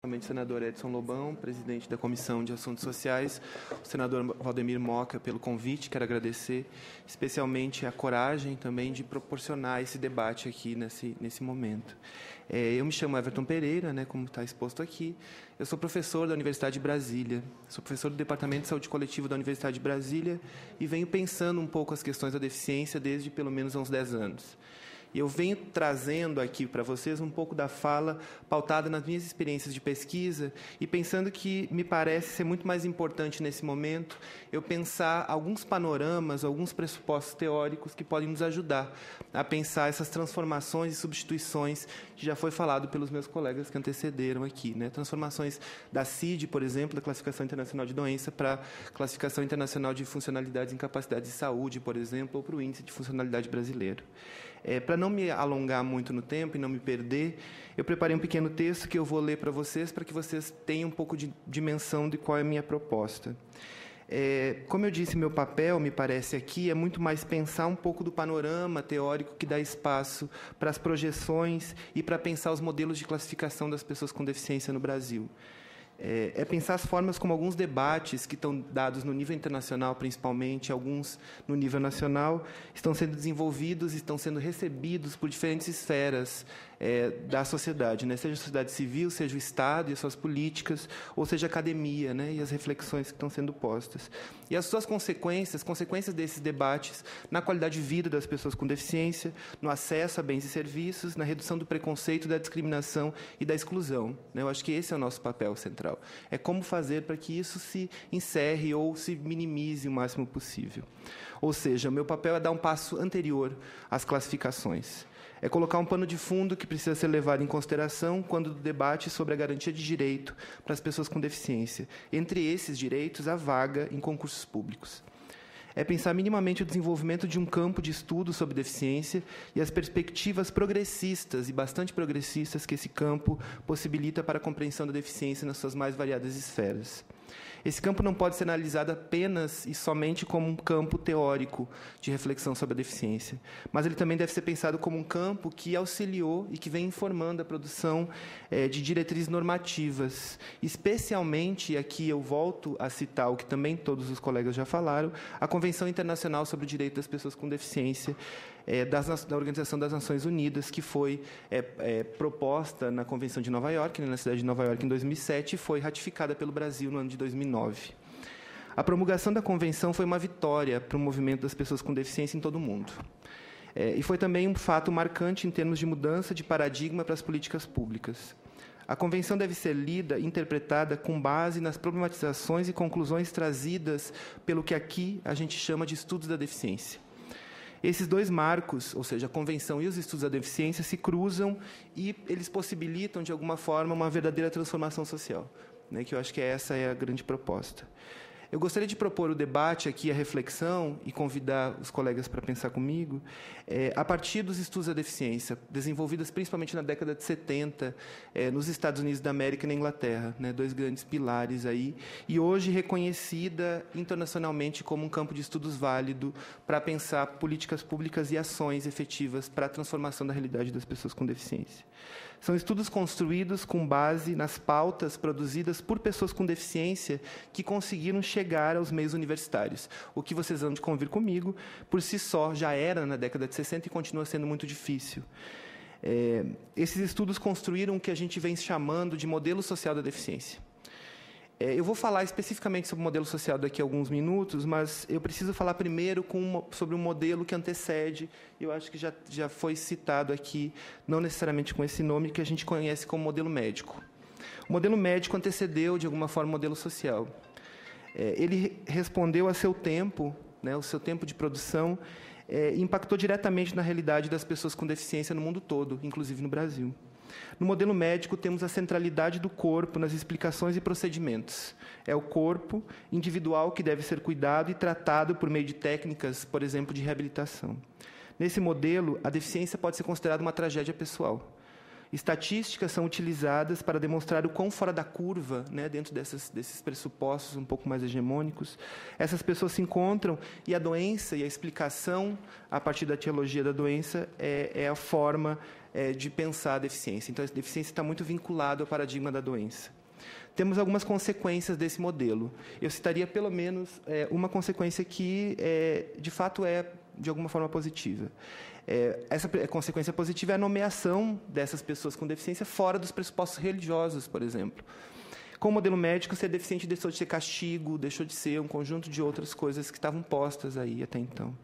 especialmente o senador Edson Lobão, presidente da Comissão de Assuntos Sociais, o senador Valdemir Moca, pelo convite. Quero agradecer especialmente a coragem também de proporcionar esse debate aqui nesse momento. Eu me chamo Everton Pereira, como está exposto aqui. Eu sou professor da Universidade de Brasília, sou professor do Departamento de Saúde Coletiva da Universidade de Brasília e venho pensando um pouco as questões da deficiência desde pelo menos há uns 10 anos. E eu venho trazendo aqui para vocês um pouco da fala pautada nas minhas experiências de pesquisa e pensando que me parece ser muito mais importante nesse momento eu pensar alguns panoramas, alguns pressupostos teóricos que podem nos ajudar a pensar essas transformações e substituições que já foi falado pelos meus colegas que antecederam aqui. Transformações da CID, por exemplo, da Classificação Internacional de Doença, para a Classificação Internacional de Funcionalidades e Incapacidades de Saúde, por exemplo, ou para o Índice de Funcionalidade Brasileiro. Para não me alongar muito no tempo e não me perder, eu preparei um pequeno texto que eu vou ler para vocês vocês tenham um pouco de dimensão de qual é a minha proposta. Como eu disse, meu papel, me parece aqui, é muito mais pensar um pouco do panorama teórico que dá espaço para as projeções e para pensar os modelos de classificação das pessoas com deficiência no Brasil. Pensar as formas como alguns debates que estão dados no nível internacional, principalmente, alguns no nível nacional, estão sendo desenvolvidos e estão sendo recebidos por diferentes esferas da sociedade, seja a sociedade civil, seja o Estado e as suas políticas, ou seja a academia, e as reflexões que estão sendo postas. E as suas consequências desses debates na qualidade de vida das pessoas com deficiência, no acesso a bens e serviços, na redução do preconceito, da discriminação e da exclusão. Eu acho que esse é o nosso papel central. É como fazer para que isso se encerre ou se minimize o máximo possível. Ou seja, o meu papel é dar um passo anterior às classificações. É colocar um pano de fundo que precisa ser levado em consideração quando debate sobre a garantia de direito para as pessoas com deficiência. Entre esses direitos, a vaga em concursos públicos. É pensar minimamente o desenvolvimento de um campo de estudo sobre deficiência e as perspectivas progressistas e bastante progressistas que esse campo possibilita para a compreensão da deficiência nas suas mais variadas esferas. Esse campo não pode ser analisado apenas e somente como um campo teórico de reflexão sobre a deficiência, mas ele também deve ser pensado como um campo que auxiliou e que vem informando a produção de diretrizes normativas, especialmente, aqui eu volto a citar o que também todos os colegas já falaram, a Convenção Internacional sobre o Direito das Pessoas com Deficiência, da Organização das Nações Unidas, que foi proposta na Convenção de Nova York, na cidade de Nova York, em 2007, e foi ratificada pelo Brasil no ano de 2009. A promulgação da Convenção foi uma vitória para o movimento das pessoas com deficiência em todo o mundo. E foi também um fato marcante em termos de mudança de paradigma para as políticas públicas. A Convenção deve ser lida e interpretada com base nas problematizações e conclusões trazidas pelo que aqui a gente chama de estudos da deficiência. Esses dois marcos, ou seja, a Convenção e os estudos da deficiência, se cruzam e eles possibilitam, de alguma forma, uma verdadeira transformação social, que eu acho que essa é a grande proposta. Eu gostaria de propor o debate aqui, a reflexão, e convidar os colegas para pensar comigo, a partir dos estudos da deficiência, desenvolvidos principalmente na década de 70, nos Estados Unidos da América e na Inglaterra, dois grandes pilares aí, e hoje reconhecida internacionalmente como um campo de estudos válido para pensar políticas públicas e ações efetivas para a transformação da realidade das pessoas com deficiência. São estudos construídos com base nas pautas produzidas por pessoas com deficiência que conseguiram chegar aos meios universitários. O que vocês vão de convir comigo, por si só, já era na década de 60 e continua sendo muito difícil. Esses estudos construíram o que a gente vem chamando de modelo social da deficiência. Eu vou falar especificamente sobre o modelo social daqui a alguns minutos, mas eu preciso falar primeiro sobre um modelo que antecede, eu acho que já foi citado aqui, não necessariamente com esse nome, que a gente conhece como modelo médico. O modelo médico antecedeu, de alguma forma, o modelo social. Ele respondeu a seu tempo, o seu tempo de produção, e impactou diretamente na realidade das pessoas com deficiência no mundo todo, inclusive no Brasil. No modelo médico, temos a centralidade do corpo nas explicações e procedimentos. É o corpo individual que deve ser cuidado e tratado por meio de técnicas, por exemplo, de reabilitação. Nesse modelo, a deficiência pode ser considerada uma tragédia pessoal. Estatísticas são utilizadas para demonstrar o quão fora da curva, dentro desses pressupostos um pouco mais hegemônicos, essas pessoas se encontram, e a doença e a explicação, a partir da etiologia da doença, é a forma de pensar a deficiência. Então, a deficiência está muito vinculada ao paradigma da doença. Temos algumas consequências desse modelo. Eu citaria, pelo menos, uma consequência que, de fato, é, de alguma forma, positiva. Essa consequência positiva é a nomeação dessas pessoas com deficiência fora dos pressupostos religiosos, por exemplo. Com o modelo médico, ser deficiente deixou de ser castigo, deixou de ser um conjunto de outras coisas que estavam postas aí até então.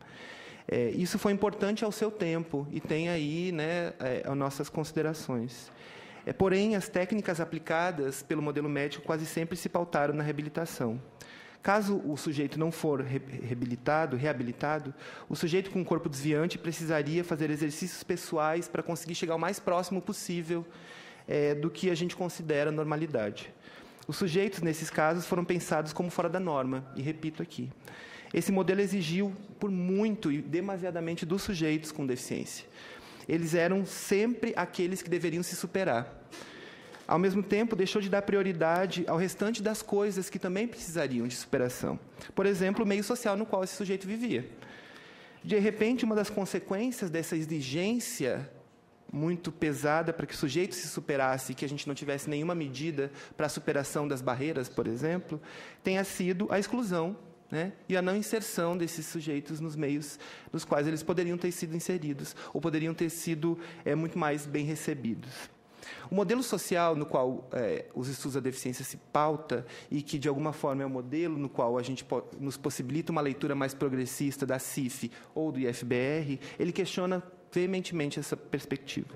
Isso foi importante ao seu tempo e tem aí, né, as nossas considerações. Porém, as técnicas aplicadas pelo modelo médico quase sempre se pautaram na reabilitação. Caso o sujeito não for reabilitado, o sujeito com um corpo desviante precisaria fazer exercícios pessoais para conseguir chegar o mais próximo possível do que a gente considera normalidade. Os sujeitos, nesses casos, foram pensados como fora da norma, e repito aqui. Esse modelo exigiu, por muito e demasiadamente, dos sujeitos com deficiência. Eles eram sempre aqueles que deveriam se superar. Ao mesmo tempo, deixou de dar prioridade ao restante das coisas que também precisariam de superação. Por exemplo, o meio social no qual esse sujeito vivia. De repente, uma das consequências dessa exigência muito pesada para que o sujeito se superasse e que a gente não tivesse nenhuma medida para a superação das barreiras, por exemplo, tenha sido a exclusão, né, e a não inserção desses sujeitos nos meios nos quais eles poderiam ter sido inseridos ou poderiam ter sido muito mais bem recebidos. O modelo social no qual os estudos da deficiência se pauta e que, de alguma forma, é o modelo no qual a gente nos possibilita uma leitura mais progressista da CIF ou do IFBR, ele questiona veementemente essa perspectiva.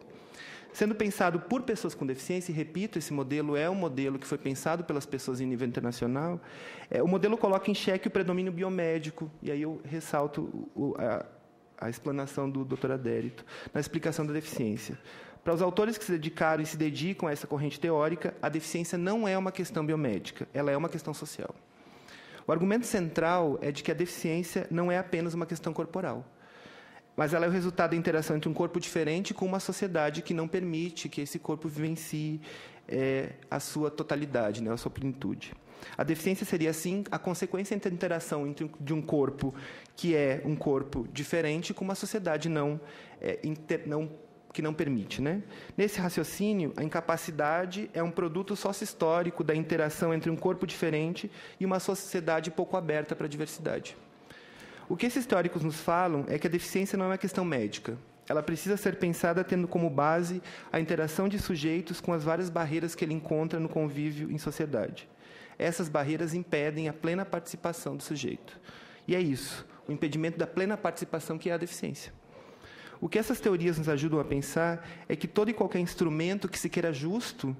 Sendo pensado por pessoas com deficiência, e repito, esse modelo é um modelo que foi pensado pelas pessoas em nível internacional, o modelo coloca em xeque o predomínio biomédico, e aí eu ressalto a explanação do Dr. Adérito na explicação da deficiência. Para os autores que se dedicaram e se dedicam a essa corrente teórica, a deficiência não é uma questão biomédica, ela é uma questão social. O argumento central é de que a deficiência não é apenas uma questão corporal, mas ela é o resultado da interação entre um corpo diferente com uma sociedade que não permite que esse corpo vivencie a sua totalidade, né, a sua plenitude. A deficiência seria, assim, a consequência entre a interação de um corpo que é um corpo diferente com uma sociedade que não permite, né? Nesse raciocínio, a incapacidade é um produto sócio-histórico da interação entre um corpo diferente e uma sociedade pouco aberta para a diversidade. O que esses teóricos nos falam é que a deficiência não é uma questão médica. Ela precisa ser pensada tendo como base a interação de sujeitos com as várias barreiras que ele encontra no convívio em sociedade. Essas barreiras impedem a plena participação do sujeito. E é isso, o impedimento da plena participação que é a deficiência. O que essas teorias nos ajudam a pensar é que todo e qualquer instrumento que se queira justo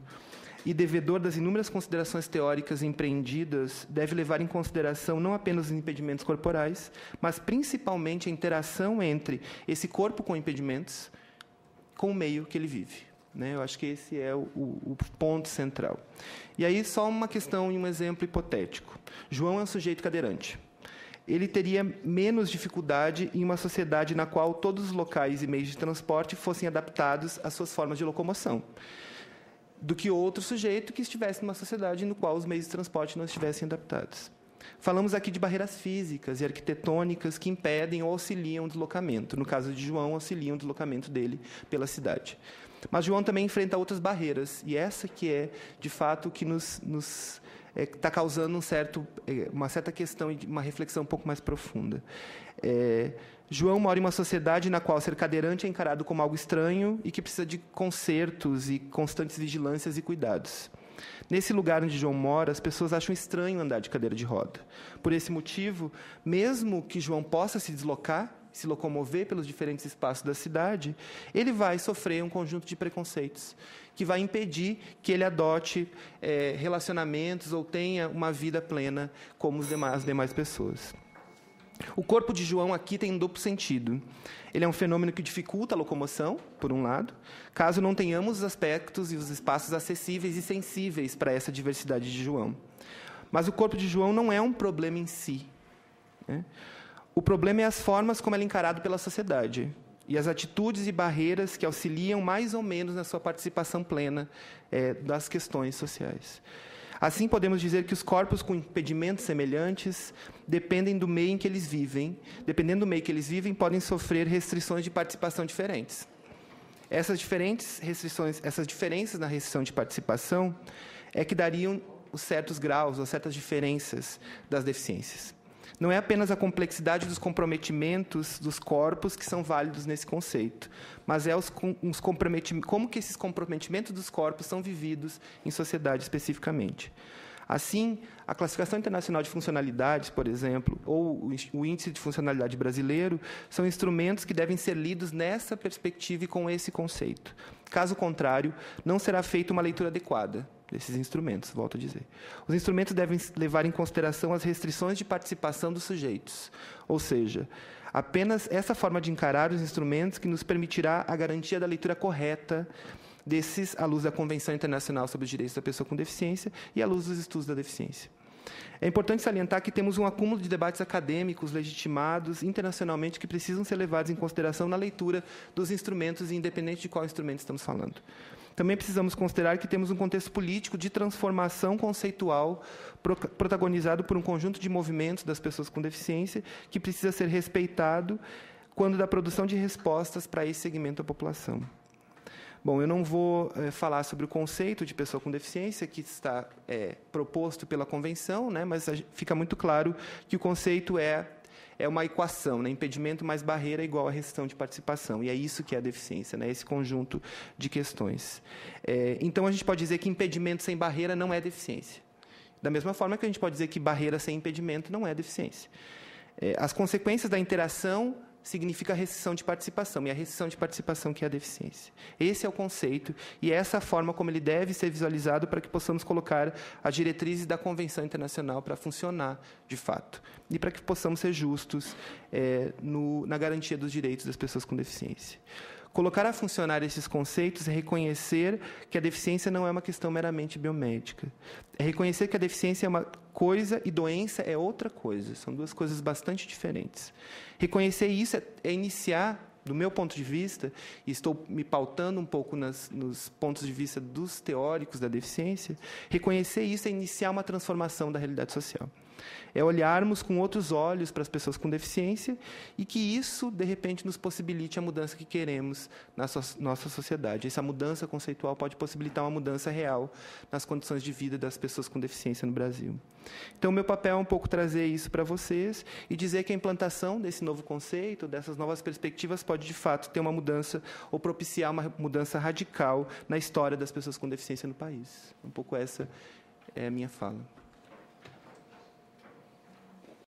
e devedor das inúmeras considerações teóricas empreendidas deve levar em consideração não apenas os impedimentos corporais, mas principalmente a interação entre esse corpo com impedimentos com o meio que ele vive. Né? Eu acho que esse é o ponto central. E aí, só uma questão e um exemplo hipotético. João é um sujeito cadeirante. Ele teria menos dificuldade em uma sociedade na qual todos os locais e meios de transporte fossem adaptados às suas formas de locomoção, do que outro sujeito que estivesse numa sociedade no qual os meios de transporte não estivessem adaptados. Falamos aqui de barreiras físicas e arquitetônicas que impedem ou auxiliam o deslocamento. No caso de João, auxiliam o deslocamento dele pela cidade. Mas João também enfrenta outras barreiras, e essa que é, de fato, o que nos está causando uma certa questão e uma reflexão um pouco mais profunda. João mora em uma sociedade na qual ser cadeirante é encarado como algo estranho e que precisa de consertos e constantes vigilâncias e cuidados. Nesse lugar onde João mora, as pessoas acham estranho andar de cadeira de roda. Por esse motivo, mesmo que João possa se deslocar, se locomover pelos diferentes espaços da cidade, ele vai sofrer um conjunto de preconceitos que vai impedir que ele adote relacionamentos ou tenha uma vida plena como as demais pessoas. O corpo de João aqui tem um duplo sentido. Ele é um fenômeno que dificulta a locomoção, por um lado, caso não tenhamos os aspectos e os espaços acessíveis e sensíveis para essa diversidade de João. Mas o corpo de João não é um problema em si, né? O problema é as formas como ele é encarado pela sociedade e as atitudes e barreiras que auxiliam mais ou menos na sua participação plena das questões sociais. Assim, podemos dizer que os corpos com impedimentos semelhantes dependem do meio em que eles vivem. Dependendo do meio que eles vivem, podem sofrer restrições de participação diferentes. Essas diferentes restrições, essas diferenças na restrição de participação é que dariam os certos graus ou certas diferenças das deficiências. Não é apenas a complexidade dos comprometimentos dos corpos que são válidos nesse conceito, mas é como que esses comprometimentos dos corpos são vividos em sociedade especificamente. Assim, a Classificação Internacional de Funcionalidades, por exemplo, ou o Índice de Funcionalidade Brasileiro, são instrumentos que devem ser lidos nessa perspectiva e com esse conceito. Caso contrário, não será feita uma leitura adequada desses instrumentos, volto a dizer. Os instrumentos devem levar em consideração as restrições de participação dos sujeitos, ou seja, apenas essa forma de encarar os instrumentos que nos permitirá a garantia da leitura correta desses à luz da Convenção Internacional sobre os Direitos da Pessoa com Deficiência e à luz dos estudos da deficiência. É importante salientar que temos um acúmulo de debates acadêmicos legitimados internacionalmente que precisam ser levados em consideração na leitura dos instrumentos, independente de qual instrumento estamos falando. Também precisamos considerar que temos um contexto político de transformação conceitual protagonizado por um conjunto de movimentos das pessoas com deficiência que precisa ser respeitado quando da produção de respostas para esse segmento da população. Bom, eu não vou falar sobre o conceito de pessoa com deficiência que está proposto pela Convenção, né, mas fica muito claro que o conceito é uma equação, né, impedimento mais barreira igual a restrição de participação, e é isso que é a deficiência, né, esse conjunto de questões. Então, a gente pode dizer que impedimento sem barreira não é deficiência. Da mesma forma que a gente pode dizer que barreira sem impedimento não é deficiência. As consequências da interação significa a restrição de participação, e a restrição de participação que é a deficiência. Esse é o conceito, e essa é a forma como ele deve ser visualizado para que possamos colocar as diretrizes da Convenção Internacional para funcionar, de fato, e para que possamos ser justos na garantia dos direitos das pessoas com deficiência. Colocar a funcionar esses conceitos é reconhecer que a deficiência não é uma questão meramente biomédica. É reconhecer que a deficiência é uma coisa e doença é outra coisa. São duas coisas bastante diferentes. Reconhecer isso é iniciar, do meu ponto de vista, e estou me pautando um pouco nos pontos de vista dos teóricos da deficiência, reconhecer isso é iniciar uma transformação da realidade social. É olharmos com outros olhos para as pessoas com deficiência e que isso, de repente, nos possibilite a mudança que queremos na nossa sociedade. Essa mudança conceitual pode possibilitar uma mudança real nas condições de vida das pessoas com deficiência no Brasil. Então, o meu papel é um pouco trazer isso para vocês e dizer que a implantação desse novo conceito, dessas novas perspectivas, pode, de fato, ter uma mudança ou propiciar uma mudança radical na história das pessoas com deficiência no país. Um pouco essa é a minha fala.